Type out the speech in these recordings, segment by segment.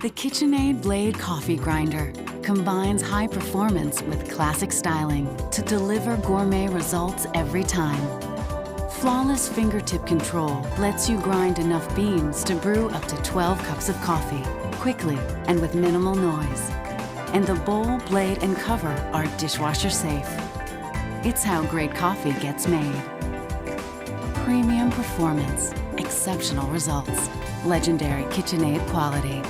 The KitchenAid Blade Coffee Grinder combines high performance with classic styling to deliver gourmet results every time. Flawless fingertip control lets you grind enough beans to brew up to 12 cups of coffee, quickly and with minimal noise. And the bowl, blade, and cover are dishwasher safe. It's how great coffee gets made. Premium performance, exceptional results, legendary KitchenAid quality.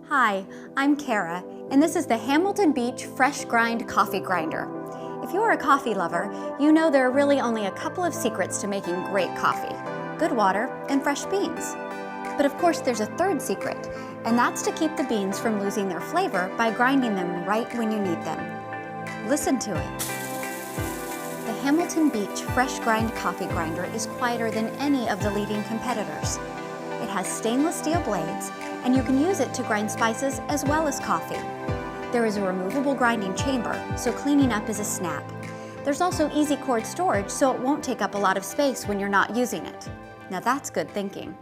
Hi, I'm Kara, and this is the Hamilton Beach Fresh Grind Coffee Grinder. If you're a coffee lover, you know there are really only a couple of secrets to making great coffee: good water and fresh beans. But of course there's a third secret, and that's to keep the beans from losing their flavor by grinding them right when you need them. Listen to it. The Hamilton Beach Fresh Grind Coffee Grinder is quieter than any of the leading competitors. It has stainless steel blades, and you can use it to grind spices as well as coffee. There is a removable grinding chamber, so cleaning up is a snap. There's also easy cord storage, so it won't take up a lot of space when you're not using it. Now that's good thinking.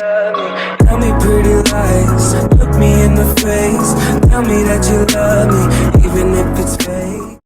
Tell me pretty lies, look me in the face. Tell me that you love me,